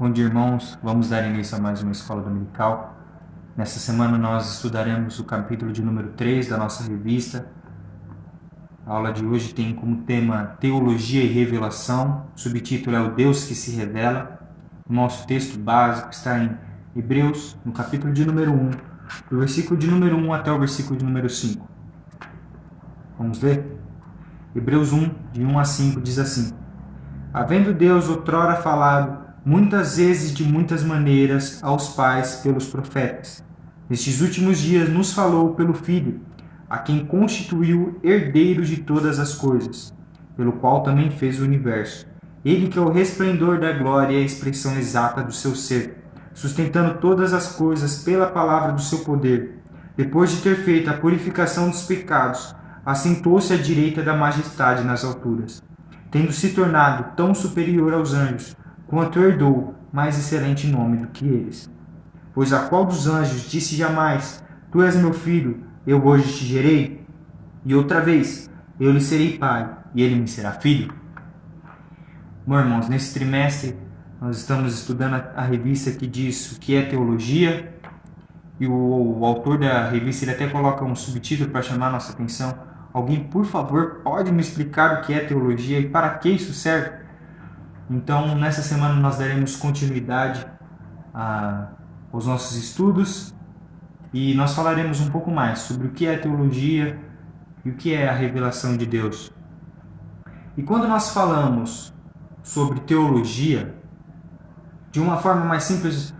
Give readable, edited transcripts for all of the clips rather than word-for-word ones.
Bom dia, irmãos. Vamos dar início a mais uma escola dominical. Nessa semana nós estudaremos o capítulo de número 3 da nossa revista. A aula de hoje tem como tema Teologia e Revelação. O subtítulo é O Deus que se Revela. O nosso texto básico está em Hebreus, no capítulo de número 1, do versículo de número 1 até o versículo de número 5. Vamos ler? Hebreus 1, de 1 a 5, diz assim: Havendo Deus outrora falado muitas vezes de muitas maneiras aos pais pelos profetas, nestes últimos dias nos falou pelo Filho, a quem constituiu herdeiro de todas as coisas, pelo qual também fez o universo. Ele que é o resplendor da glória e a expressão exata do seu ser, sustentando todas as coisas pela palavra do seu poder. Depois de ter feito a purificação dos pecados, assentou-se à direita da majestade nas alturas, tendo se tornado tão superior aos anjos, quanto herdou mais excelente nome do que eles. Pois a qual dos anjos disse jamais: Tu és meu filho, eu hoje te gerei? E outra vez: Eu lhe serei pai, e ele me será filho? Bom, irmãos, nesse trimestre nós estamos estudando a revista que diz o que é teologia, e o autor da revista ele até coloca um subtítulo para chamar a nossa atenção. Alguém, por favor, pode me explicar o que é teologia e para que isso serve? Então, nessa semana nós daremos continuidade aos nossos estudos e nós falaremos um pouco mais sobre o que é teologia e o que é a revelação de Deus. E quando nós falamos sobre teologia, de uma forma mais simples,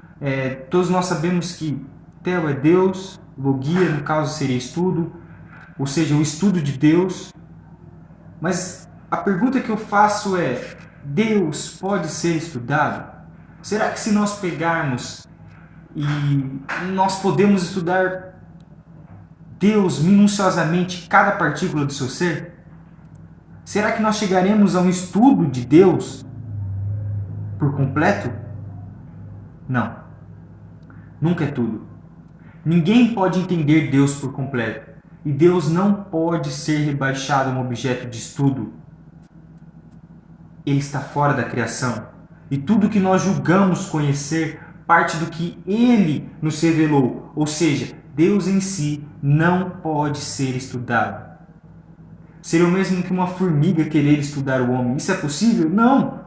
todos nós sabemos que Theo é Deus, logia, no caso, seria estudo, ou seja, o estudo de Deus. Mas a pergunta que eu faço é: Deus pode ser estudado? Será que se nós pegarmos e nós podemos estudar Deus minuciosamente, cada partícula do seu ser? Será que nós chegaremos a um estudo de Deus por completo? Não. Nunca é tudo. Ninguém pode entender Deus por completo. E Deus não pode ser rebaixado a um objeto de estudo. Ele está fora da criação. E tudo que nós julgamos conhecer parte do que Ele nos revelou. Ou seja, Deus em si não pode ser estudado. Seria o mesmo que uma formiga querer estudar o homem. Isso é possível? Não!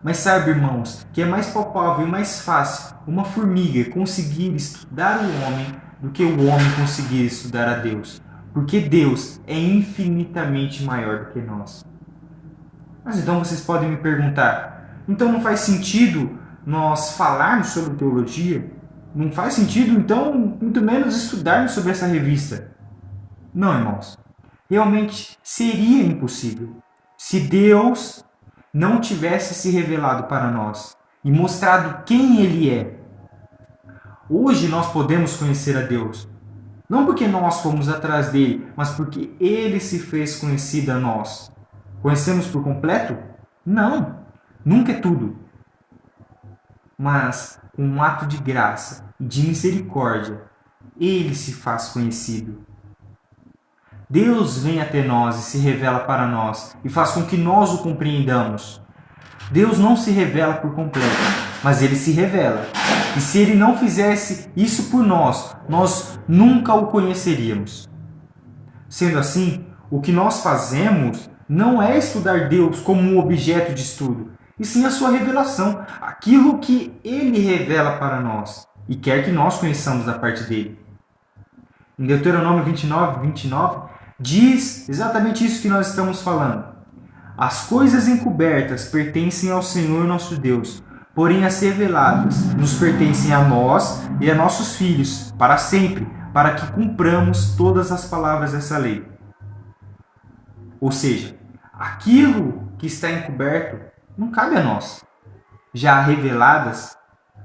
Mas sabe, irmãos, que é mais palpável e mais fácil uma formiga conseguir estudar o homem do que o homem conseguir estudar a Deus. Porque Deus é infinitamente maior do que nós. Mas então vocês podem me perguntar: então não faz sentido nós falarmos sobre teologia? Não faz sentido, então, muito menos estudarmos sobre essa revista? Não, irmãos. Realmente seria impossível se Deus não tivesse se revelado para nós e mostrado quem Ele é. Hoje nós podemos conhecer a Deus, não porque nós fomos atrás dele, mas porque Ele se fez conhecido a nós. Conhecemos por completo? Não, nunca é tudo. Mas, com um ato de graça e de misericórdia, Ele se faz conhecido. Deus vem até nós e se revela para nós e faz com que nós o compreendamos. Deus não se revela por completo, mas Ele se revela. E se Ele não fizesse isso por nós, nós nunca o conheceríamos. Sendo assim, o que nós fazemos não é estudar Deus como um objeto de estudo, e sim a sua revelação, aquilo que Ele revela para nós e quer que nós conheçamos da parte dele. Em Deuteronômio 29, diz exatamente isso que nós estamos falando. As coisas encobertas pertencem ao Senhor nosso Deus, porém as reveladas nos pertencem a nós e a nossos filhos, para sempre, para que cumpramos todas as palavras dessa lei. Ou seja, aquilo que está encoberto não cabe a nós. Já reveladas,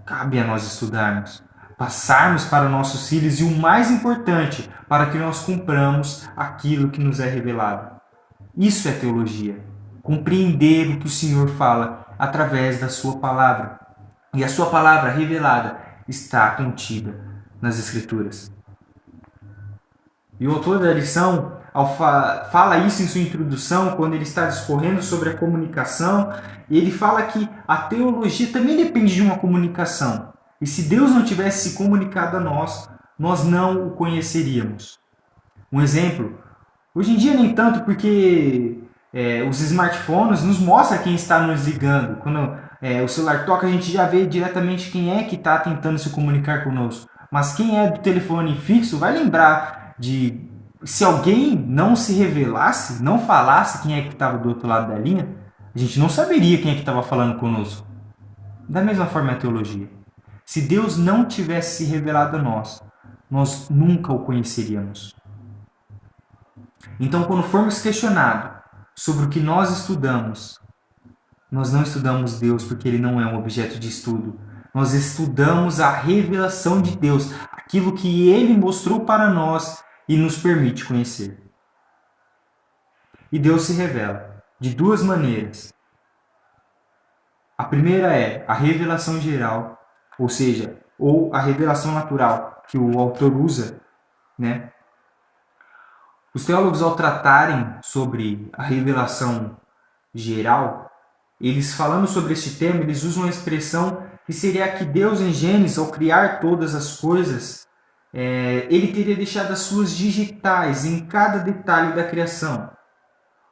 cabe a nós estudarmos, passarmos para nossos filhos e o mais importante, para que nós cumpramos aquilo que nos é revelado. Isso é teologia. Compreender o que o Senhor fala através da sua palavra. E a sua palavra revelada está contida nas Escrituras. E o autor da lição fala isso em sua introdução, quando ele está discorrendo sobre a comunicação. E ele fala que a teologia também depende de uma comunicação. E se Deus não tivesse se comunicado a nós, nós não o conheceríamos. Um exemplo, hoje em dia nem tanto, porque os smartphones nos mostram quem está nos ligando. Quando o celular toca, a gente já vê diretamente quem é que está tentando se comunicar conosco. Mas quem é do telefone fixo vai lembrar de... Se alguém não se revelasse, não falasse quem é que estava do outro lado da linha, a gente não saberia quem é que estava falando conosco. Da mesma forma é a teologia. Se Deus não tivesse se revelado a nós, nós nunca o conheceríamos. Então, quando formos questionados sobre o que nós estudamos, nós não estudamos Deus porque Ele não é um objeto de estudo. Nós estudamos a revelação de Deus, aquilo que Ele mostrou para nós e nos permite conhecer. E Deus se revela de duas maneiras. A primeira é a revelação geral, ou seja, ou a revelação natural, que o autor usa, né? Os teólogos, ao tratarem sobre a revelação geral, eles falando sobre este tema, eles usam a expressão que seria que Deus em Gênesis, ao criar todas as coisas, ele teria deixado as suas digitais em cada detalhe da criação.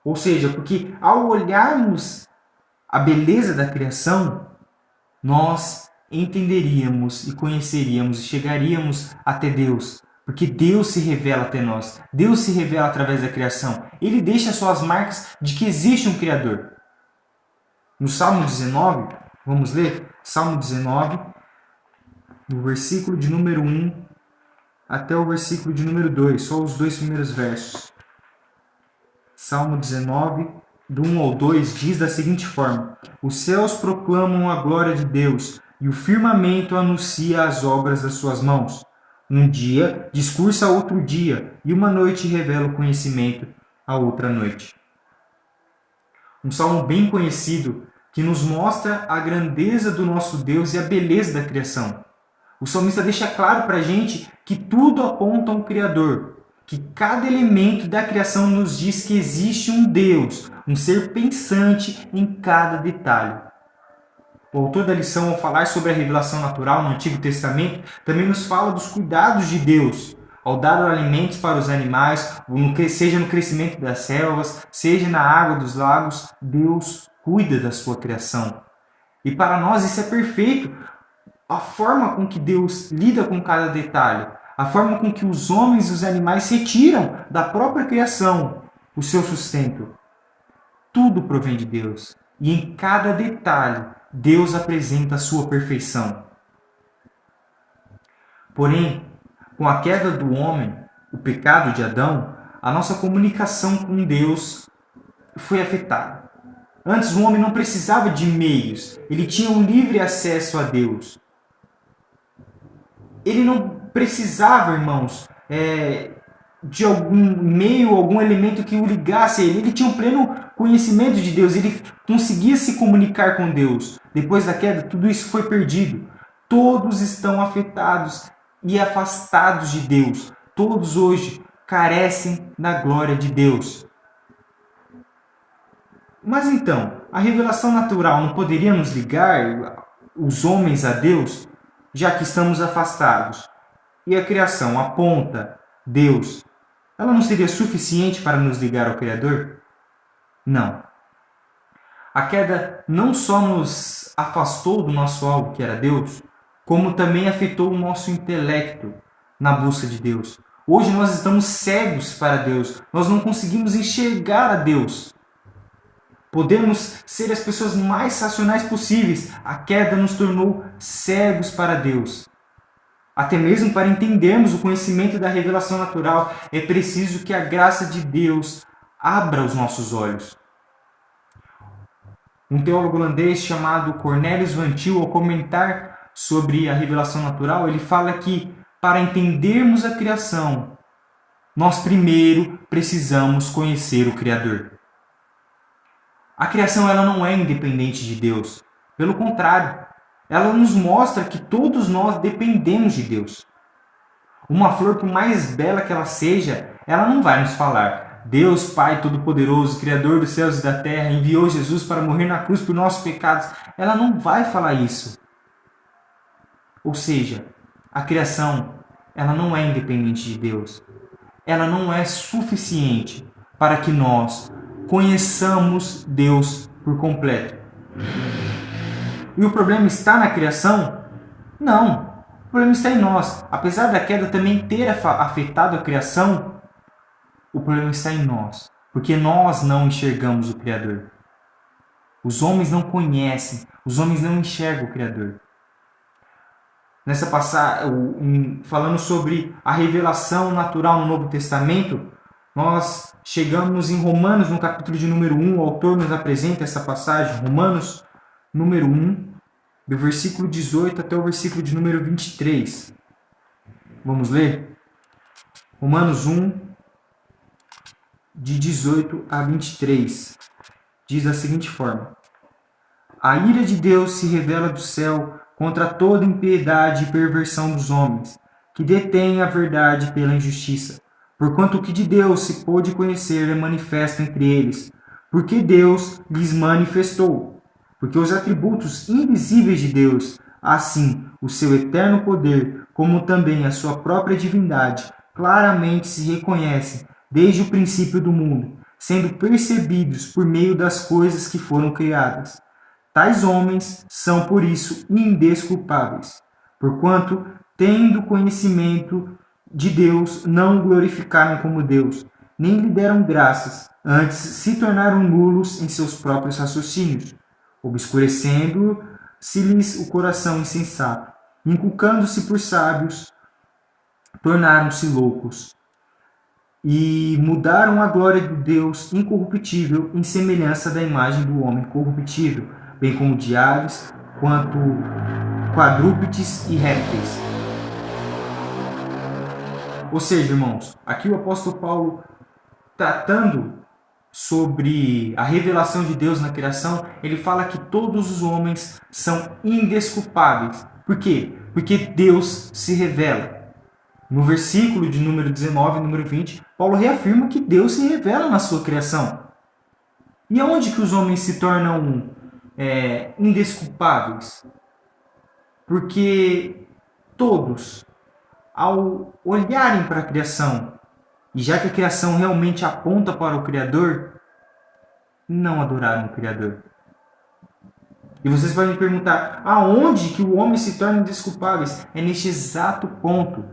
Ou seja, porque ao olharmos a beleza da criação, nós entenderíamos e conheceríamos e chegaríamos até Deus. Porque Deus se revela até nós. Deus se revela através da criação. Ele deixa suas marcas de que existe um Criador. No Salmo 19, vamos ler? Salmo 19, no versículo de número 1 até o versículo de número 2, só os dois primeiros versos. Salmo 19, do 1 ao 2, diz da seguinte forma: Os céus proclamam a glória de Deus, e o firmamento anuncia as obras das suas mãos. Um dia discursa a outro dia, e uma noite revela o conhecimento a outra noite. Um salmo bem conhecido que nos mostra a grandeza do nosso Deus e a beleza da criação. O salmista deixa claro para a gente que tudo aponta ao Criador, que cada elemento da criação nos diz que existe um Deus, um ser pensante em cada detalhe. O autor da lição, ao falar sobre a revelação natural no Antigo Testamento, também nos fala dos cuidados de Deus, ao dar alimentos para os animais, seja no crescimento das selvas, seja na água dos lagos, Deus cuida da sua criação. E para nós isso é perfeito. A forma com que Deus lida com cada detalhe, a forma com que os homens e os animais retiram da própria criação o seu sustento. Tudo provém de Deus. E em cada detalhe, Deus apresenta a sua perfeição. Porém, com a queda do homem, o pecado de Adão, a nossa comunicação com Deus foi afetada. Antes o homem não precisava de meios, ele tinha um livre acesso a Deus. Ele não precisava, irmãos, de algum meio, algum elemento que o ligasse a ele. Ele tinha um pleno conhecimento de Deus, ele conseguia se comunicar com Deus. Depois da queda, tudo isso foi perdido. Todos estão afetados e afastados de Deus. Todos hoje carecem da glória de Deus. Mas então, a revelação natural não poderia nos ligar, os homens, a Deus, já que estamos afastados? E a criação aponta Deus, ela não seria suficiente para nos ligar ao Criador? Não. A queda não só nos afastou do nosso alvo, que era Deus, como também afetou o nosso intelecto na busca de Deus. Hoje nós estamos cegos para Deus, nós não conseguimos enxergar a Deus. Podemos ser as pessoas mais racionais possíveis. A queda nos tornou cegos para Deus. Até mesmo para entendermos o conhecimento da revelação natural, é preciso que a graça de Deus abra os nossos olhos. Um teólogo holandês chamado Cornelius Van Til, ao comentar sobre a revelação natural, ele fala que para entendermos a criação, nós primeiro precisamos conhecer o Criador. A criação ela não é independente de Deus. Pelo contrário, ela nos mostra que todos nós dependemos de Deus. Uma flor, por mais bela que ela seja, ela não vai nos falar: Deus Pai Todo-Poderoso, Criador dos céus e da terra, enviou Jesus para morrer na cruz por nossos pecados. Ela não vai falar isso. Ou seja, a criação, ela não é independente de Deus. Ela não é suficiente para que nós conheçamos Deus por completo. E o problema está na criação? Não. O problema está em nós. Apesar da queda também ter afetado a criação, o problema está em nós. Porque nós não enxergamos o Criador. Os homens não conhecem, os homens não enxergam o Criador. Nessa passagem, falando sobre a revelação natural no Novo Testamento, nós chegamos em Romanos, no capítulo de número 1, o autor nos apresenta essa passagem, Romanos, número 1, do versículo 18 até o versículo de número 23. Vamos ler? Romanos 1, de 18 a 23, diz da seguinte forma: A ira de Deus se revela do céu contra toda impiedade e perversão dos homens, que detêm a verdade pela injustiça. Porquanto o que de Deus se pôde conhecer é manifesto entre eles, porque Deus lhes manifestou. Porque os atributos invisíveis de Deus, assim o seu eterno poder, como também a sua própria divindade, claramente se reconhecem desde o princípio do mundo, sendo percebidos por meio das coisas que foram criadas. Tais homens são, por isso, indesculpáveis, porquanto, tendo conhecimento de Deus, não o glorificaram como Deus, nem lhe deram graças, antes se tornaram nulos em seus próprios raciocínios, obscurecendo-se-lhes o coração insensato, inculcando-se por sábios, tornaram-se loucos, e mudaram a glória de Deus incorruptível em semelhança da imagem do homem corruptível, bem como de aves, quanto quadrúpedes e répteis. Ou seja, irmãos, aqui o apóstolo Paulo, tratando sobre a revelação de Deus na criação, ele fala que todos os homens são indesculpáveis. Por quê? Porque Deus se revela. No versículo de número 19 e número 20, Paulo reafirma que Deus se revela na sua criação. E aonde que os homens se tornam indesculpáveis? Porque todos, ao olharem para a criação, e já que a criação realmente aponta para o Criador, não adoraram o Criador. E vocês podem me perguntar, aonde que o homem se torna indesculpáveis? É neste exato ponto.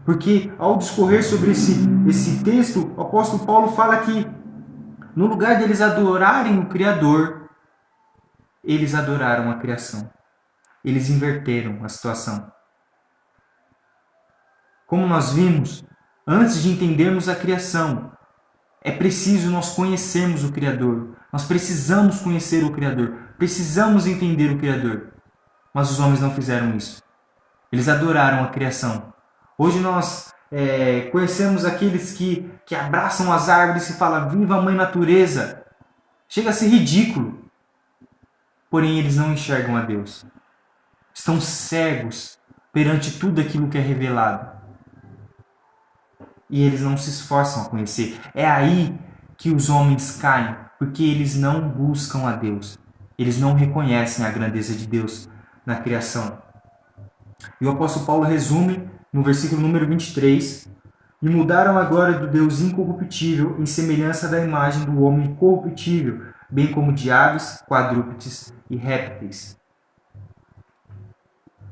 Porque ao discorrer sobre esse texto, o apóstolo Paulo fala que no lugar deles adorarem o Criador, eles adoraram a criação. Eles inverteram a situação. Como nós vimos, antes de entendermos a criação, é preciso nós conhecermos o Criador. Nós precisamos conhecer o Criador. Precisamos entender o Criador. Mas os homens não fizeram isso. Eles adoraram a criação. Hoje nós conhecemos aqueles que abraçam as árvores e falam, viva a mãe natureza. Chega a ser ridículo. Porém, eles não enxergam a Deus. Estão cegos perante tudo aquilo que é revelado. E eles não se esforçam a conhecer. É aí que os homens caem, porque eles não buscam a Deus. Eles não reconhecem a grandeza de Deus na criação. E o apóstolo Paulo resume no versículo número 23, e mudaram a glória do Deus incorruptível em semelhança da imagem do homem corruptível, bem como de aves, quadrúpedes e répteis.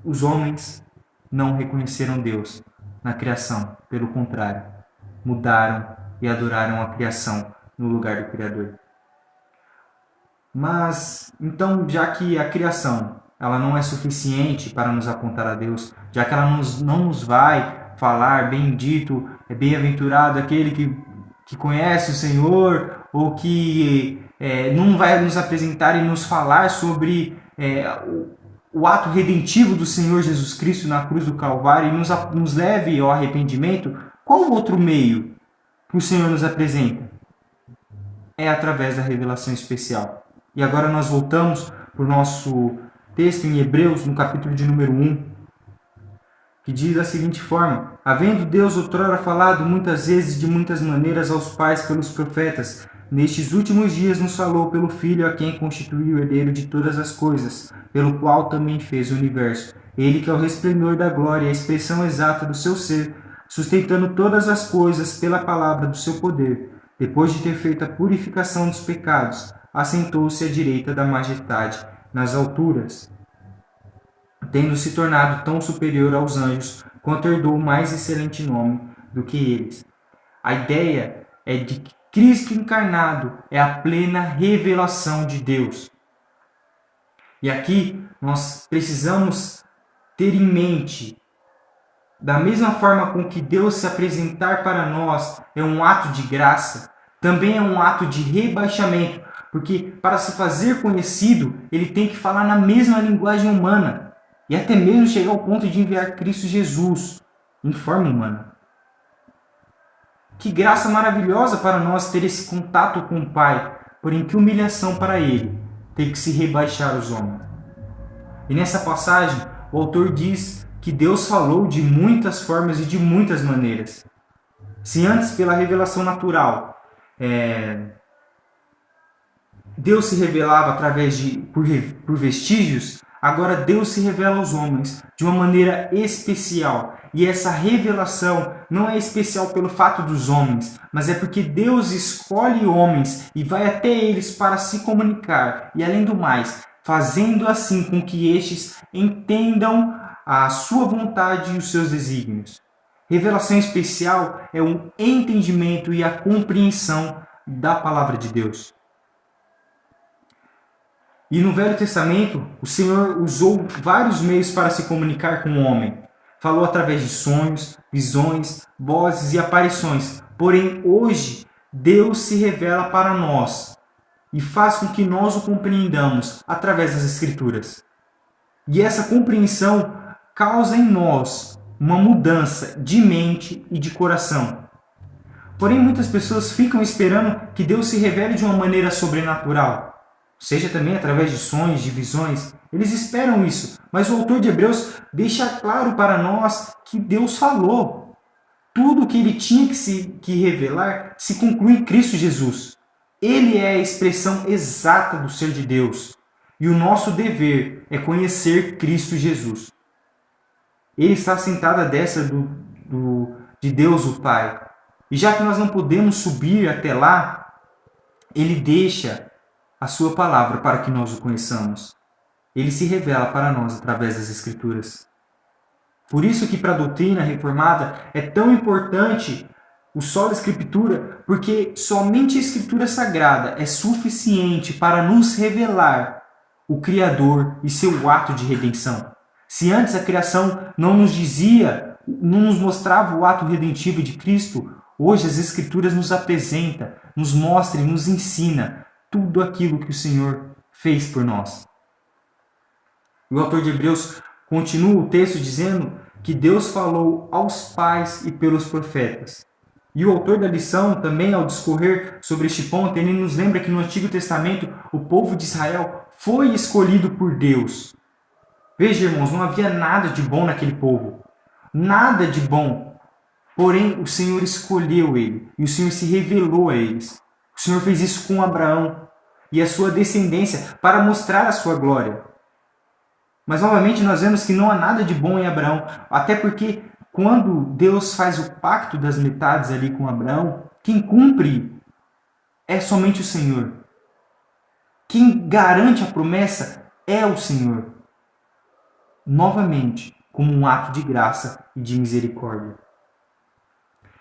Os homens não reconheceram Deus na criação, pelo contrário, mudaram e adoraram a criação no lugar do Criador. Mas, então, já que a criação ela não é suficiente para nos apontar a Deus, já que ela não nos vai falar, bendito, bem-aventurado aquele que conhece o Senhor, ou que não vai nos apresentar e nos falar sobre o ato redentivo do Senhor Jesus Cristo na cruz do Calvário e nos leve ao arrependimento, qual outro meio que o Senhor nos apresenta? É através da revelação especial. E agora nós voltamos para o nosso texto em Hebreus, no capítulo de número 1. que diz da seguinte forma: havendo Deus outrora falado muitas vezes de muitas maneiras aos pais pelos profetas, nestes últimos dias nos falou pelo Filho, a quem constituiu o herdeiro de todas as coisas, pelo qual também fez o universo. Ele que é o resplendor da glória, a expressão exata do seu ser, sustentando todas as coisas pela palavra do seu poder. Depois de ter feito a purificação dos pecados, assentou-se à direita da majestade nas alturas, tendo se tornado tão superior aos anjos, quanto herdou mais excelente nome do que eles. A ideia é de que Cristo encarnado é a plena revelação de Deus. E aqui nós precisamos ter em mente, da mesma forma com que Deus se apresentar para nós é um ato de graça, também é um ato de rebaixamento, porque para se fazer conhecido, ele tem que falar na mesma linguagem humana, e até mesmo chegar ao ponto de enviar Cristo Jesus em forma humana. Que graça maravilhosa para nós ter esse contato com o Pai, porém que humilhação para Ele ter que se rebaixar aos homens. E nessa passagem, o autor diz que Deus falou de muitas formas e de muitas maneiras. Se antes, pela revelação natural, Deus se revelava através por vestígios, agora Deus se revela aos homens de uma maneira especial. E essa revelação não é especial pelo fato dos homens, mas é porque Deus escolhe homens e vai até eles para se comunicar. E além do mais, fazendo assim com que estes entendam a sua vontade e os seus desígnios. Revelação especial é o entendimento e a compreensão da palavra de Deus. E no Velho Testamento, o Senhor usou vários meios para se comunicar com o homem. Falou através de sonhos, visões, vozes e aparições. Porém, hoje, Deus se revela para nós e faz com que nós o compreendamos através das Escrituras. E essa compreensão causa em nós uma mudança de mente e de coração. Porém, muitas pessoas ficam esperando que Deus se revele de uma maneira sobrenatural, seja também através de sonhos, de visões. Eles esperam isso, mas o autor de Hebreus deixa claro para nós que Deus falou. Tudo o que ele tinha que revelar se conclui em Cristo Jesus. Ele é a expressão exata do ser de Deus. E o nosso dever é conhecer Cristo Jesus. Ele está sentado à destra de Deus o Pai. E já que nós não podemos subir até lá, ele deixa a sua palavra para que nós o conheçamos. Ele se revela para nós através das Escrituras. Por isso que para a doutrina reformada é tão importante o solo Escritura, porque somente a Escritura Sagrada é suficiente para nos revelar o Criador e seu ato de redenção. Se antes a criação não nos dizia, não nos mostrava o ato redentivo de Cristo, hoje as Escrituras nos apresenta, nos mostra e nos ensina tudo aquilo que o Senhor fez por nós. O autor de Hebreus continua o texto dizendo que Deus falou aos pais e pelos profetas. E o autor da lição também, ao discorrer sobre este ponto, ele nos lembra que no Antigo Testamento o povo de Israel foi escolhido por Deus. Veja, irmãos, não havia nada de bom naquele povo. Nada de bom. Porém, o Senhor escolheu ele e o Senhor se revelou a eles. O Senhor fez isso com Abraão e a sua descendência para mostrar a sua glória. Mas novamente nós vemos que não há nada de bom em Abraão, até porque quando Deus faz o pacto das metades ali com Abraão, quem cumpre é somente o Senhor. Quem garante a promessa é o Senhor. Novamente, como um ato de graça e de misericórdia.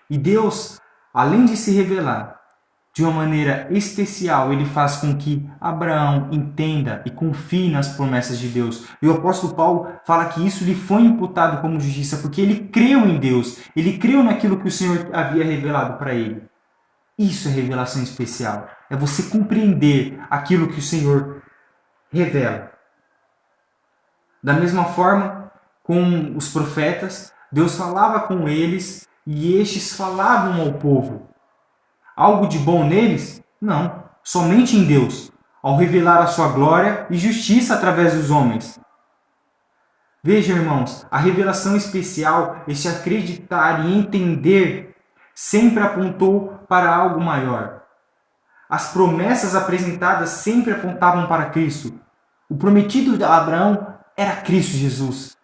E Deus, além de se revelar de uma maneira especial, ele faz com que Abraão entenda e confie nas promessas de Deus. E o apóstolo Paulo fala que isso lhe foi imputado como justiça, porque ele creu em Deus, ele creu naquilo que o Senhor havia revelado para ele. Isso é revelação especial, é você compreender aquilo que o Senhor revela. Da mesma forma, com os profetas, Deus falava com eles e estes falavam ao povo. Algo de bom neles? Não. Somente em Deus, ao revelar a sua glória e justiça através dos homens. Vejam, irmãos, a revelação especial, este acreditar e entender, sempre apontou para algo maior. As promessas apresentadas sempre apontavam para Cristo. O prometido de Abraão era Cristo Jesus.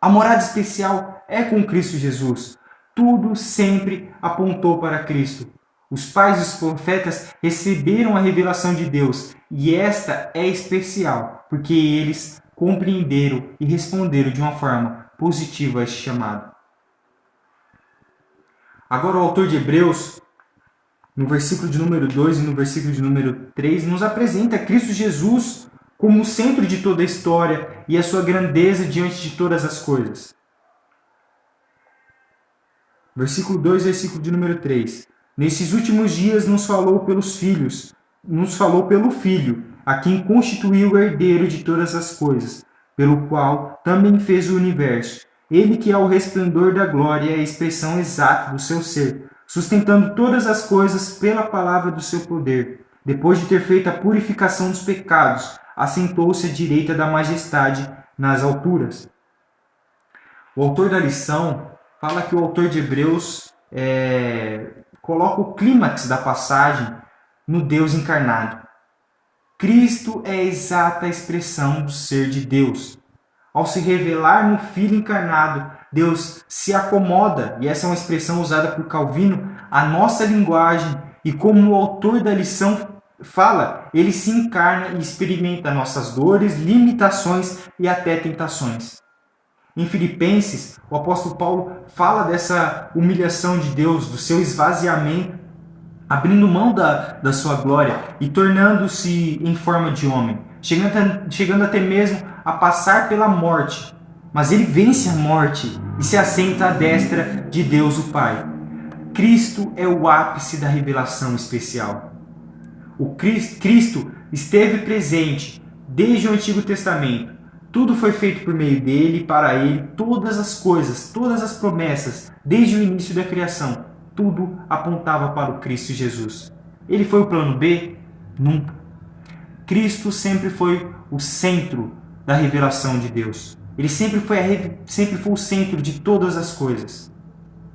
A morada especial é com Cristo Jesus. Tudo sempre apontou para Cristo. Os pais dos profetas receberam a revelação de Deus e esta é especial, porque eles compreenderam e responderam de uma forma positiva a este chamado. Agora o autor de Hebreus, no versículo de número 2 e no versículo de número 3, nos apresenta Cristo Jesus como o centro de toda a história e a sua grandeza diante de todas as coisas. Versículo 2, versículo de número 3. Nesses últimos dias nos falou pelos filhos, nos falou pelo Filho, a quem constituiu o herdeiro de todas as coisas, pelo qual também fez o universo. Ele que é o resplendor da glória e a expressão exata do seu ser, sustentando todas as coisas pela palavra do seu poder. Depois de ter feito a purificação dos pecados, assentou-se à direita da majestade nas alturas. O autor da lição fala que o autor de Hebreus coloca o clímax da passagem no Deus encarnado. Cristo é a exata expressão do ser de Deus. Ao se revelar no Filho encarnado, Deus se acomoda, e essa é uma expressão usada por Calvino, à nossa linguagem, e como o autor da lição fala, ele se encarna e experimenta nossas dores, limitações e até tentações. Em Filipenses, o apóstolo Paulo fala dessa humilhação de Deus, do seu esvaziamento, abrindo mão da sua glória e tornando-se em forma de homem, chegando até mesmo a passar pela morte. Mas ele vence a morte e se assenta à destra de Deus o Pai. Cristo é o ápice da revelação especial. O Cristo esteve presente desde o Antigo Testamento. Tudo foi feito por meio dele e para ele, todas as coisas, todas as promessas, desde o início da criação, tudo apontava para o Cristo Jesus. Ele foi o plano B? Nunca. Cristo sempre foi o centro da revelação de Deus. Ele sempre foi o centro de todas as coisas.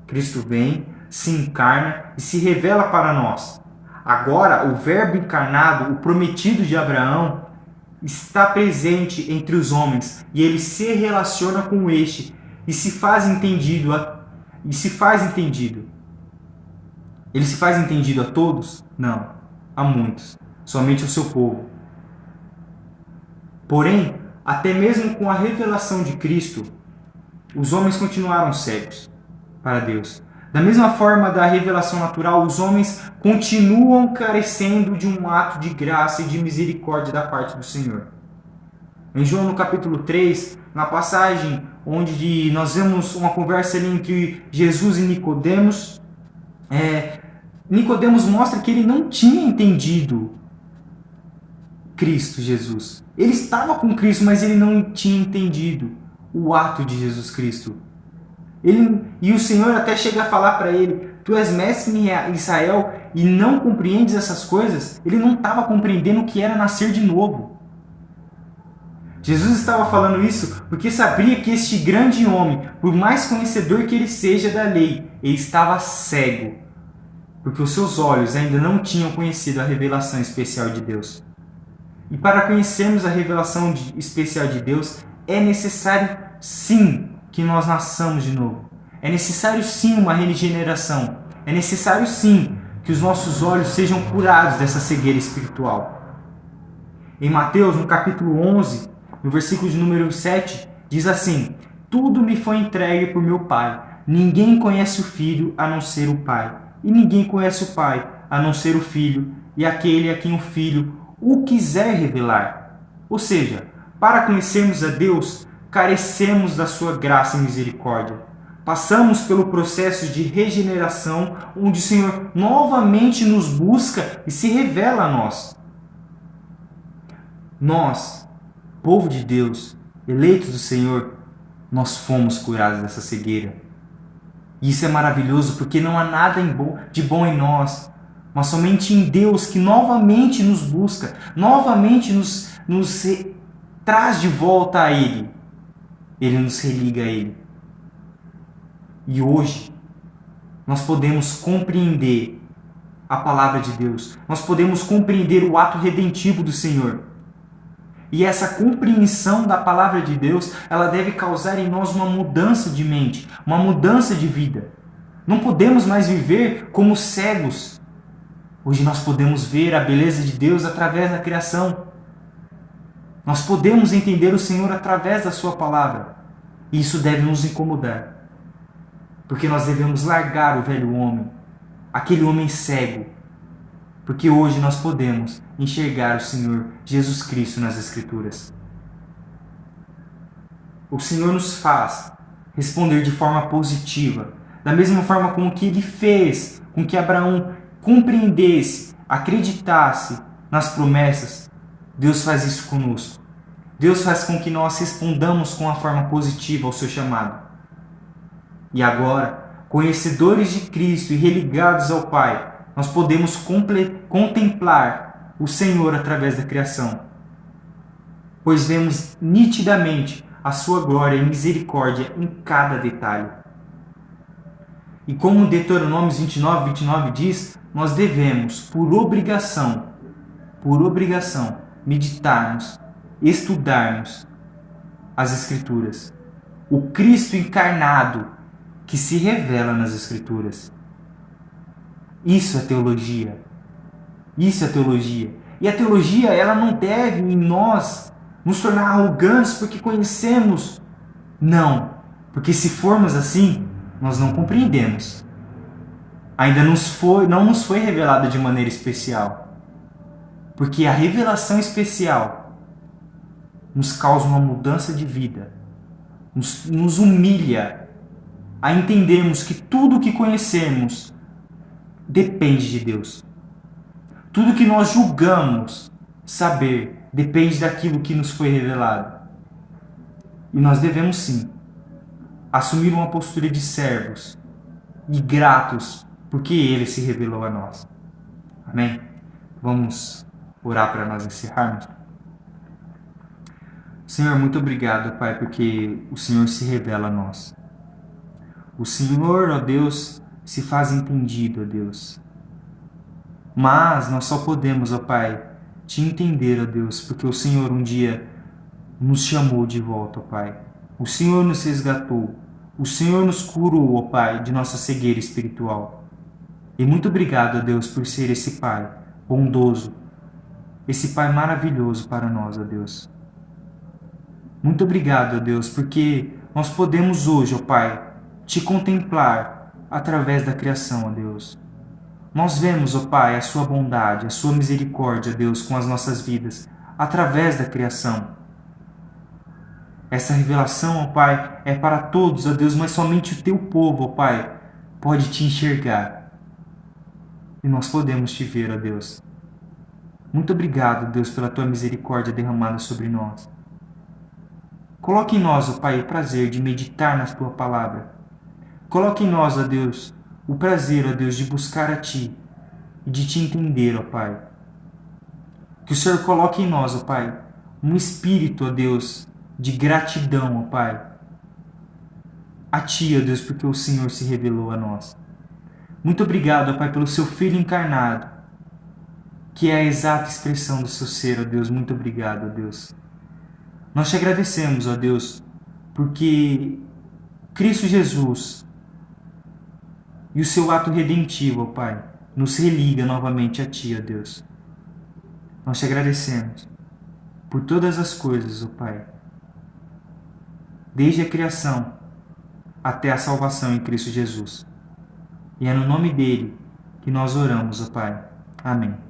Cristo vem, se encarna e se revela para nós. Agora, o Verbo encarnado, o prometido de Abraão, está presente entre os homens e ele se relaciona com este e se faz entendido. Ele se faz entendido a todos? Não, a muitos, somente ao seu povo. Porém, até mesmo com a revelação de Cristo, os homens continuaram cegos para Deus. Da mesma forma da revelação natural, os homens continuam carecendo de um ato de graça e de misericórdia da parte do Senhor. Em João, no capítulo 3, na passagem onde nós vemos uma conversa ali entre Jesus e Nicodemos, Nicodemos mostra que ele não tinha entendido Cristo Jesus. Ele estava com Cristo, mas ele não tinha entendido o ato de Jesus Cristo. E o Senhor até chega a falar para ele: tu és mestre em Israel e não compreendes essas coisas? Ele não estava compreendendo o que era nascer de novo. Jesus estava falando isso porque sabia que este grande homem, por mais conhecedor que ele seja da lei, ele estava cego, porque os seus olhos ainda não tinham conhecido a revelação especial de Deus. E para conhecermos a revelação especial de Deus, é necessário sim que nós nasçamos de novo. É necessário sim uma regeneração. É necessário sim que os nossos olhos sejam curados dessa cegueira espiritual. Em Mateus, no capítulo 11, no versículo de número 7, diz assim: tudo me foi entregue por meu Pai. Ninguém conhece o Filho a não ser o Pai. E ninguém conhece o Pai a não ser o Filho e aquele a quem o Filho o quiser revelar. Ou seja, para conhecermos a Deus, carecemos da sua graça e misericórdia. Passamos pelo processo de regeneração, onde o Senhor novamente nos busca e se revela a nós. Nós, povo de Deus, eleitos do Senhor, nós fomos curados dessa cegueira. E isso é maravilhoso porque não há nada de bom em nós, mas somente em Deus, que novamente nos busca, novamente nos traz de volta a Ele. Ele nos religa a Ele. E hoje, nós podemos compreender a palavra de Deus. Nós podemos compreender o ato redentivo do Senhor. E essa compreensão da palavra de Deus, ela deve causar em nós uma mudança de mente, uma mudança de vida. Não podemos mais viver como cegos. Hoje nós podemos ver a beleza de Deus através da criação. Nós podemos entender o Senhor através da sua palavra. E isso deve nos incomodar. Porque nós devemos largar o velho homem, aquele homem cego. Porque hoje nós podemos enxergar o Senhor Jesus Cristo nas Escrituras. O Senhor nos faz responder de forma positiva, da mesma forma como que Ele fez com que Abraão compreendesse, acreditasse nas promessas. Deus faz isso conosco. Deus faz com que nós respondamos com a forma positiva ao seu chamado. E agora, conhecedores de Cristo e religados ao Pai, nós podemos contemplar o Senhor através da criação, pois vemos nitidamente a sua glória e misericórdia em cada detalhe. E como Deuteronômio 29 diz, nós devemos, por obrigação, meditarmos, estudarmos as Escrituras. O Cristo encarnado que se revela nas Escrituras. Isso é teologia. Isso é teologia. E a teologia, ela não deve em nós nos tornar arrogantes porque conhecemos. Não. Porque se formos assim, nós não compreendemos. Ainda não nos foi revelada de maneira especial. Porque a revelação especial nos causa uma mudança de vida. Nos humilha a entendermos que tudo o que conhecemos depende de Deus. Tudo que nós julgamos saber depende daquilo que nos foi revelado. E nós devemos sim assumir uma postura de servos e gratos porque Ele se revelou a nós. Amém? Vamos orar para nós encerrarmos. Senhor, muito obrigado, Pai, porque o Senhor se revela a nós. O Senhor, ó Deus, se faz entendido, ó Deus. Mas nós só podemos, ó Pai, te entender, ó Deus, porque o Senhor um dia nos chamou de volta, ó Pai. O Senhor nos resgatou. O Senhor nos curou, ó Pai, de nossa cegueira espiritual. E muito obrigado, ó Deus, por ser esse Pai bondoso, esse Pai maravilhoso para nós, ó Deus. Muito obrigado, ó Deus, porque nós podemos hoje, ó Pai, te contemplar através da criação, ó Deus. Nós vemos, ó Pai, a sua bondade, a sua misericórdia, Deus, com as nossas vidas, através da criação. Essa revelação, ó Pai, é para todos, ó Deus, mas somente o teu povo, ó Pai, pode te enxergar. E nós podemos te ver, ó Deus. Muito obrigado, Deus, pela tua misericórdia derramada sobre nós. Coloque em nós, ó Pai, o prazer de meditar na tua palavra. Coloque em nós, ó Deus, o prazer, ó Deus, de buscar a Ti e de Te entender, ó Pai. Que o Senhor coloque em nós, ó Pai, um espírito, ó Deus, de gratidão, ó Pai, a Ti, ó Deus, porque o Senhor se revelou a nós. Muito obrigado, ó Pai, pelo Seu Filho encarnado, que é a exata expressão do Seu ser, ó Deus. Muito obrigado, ó Deus. Nós Te agradecemos, ó Deus, porque Cristo Jesus e o Seu ato redentivo, ó Pai, nos religa novamente a Ti, ó Deus. Nós Te agradecemos por todas as coisas, ó Pai, desde a criação até a salvação em Cristo Jesus. E é no nome dEle que nós oramos, ó Pai. Amém.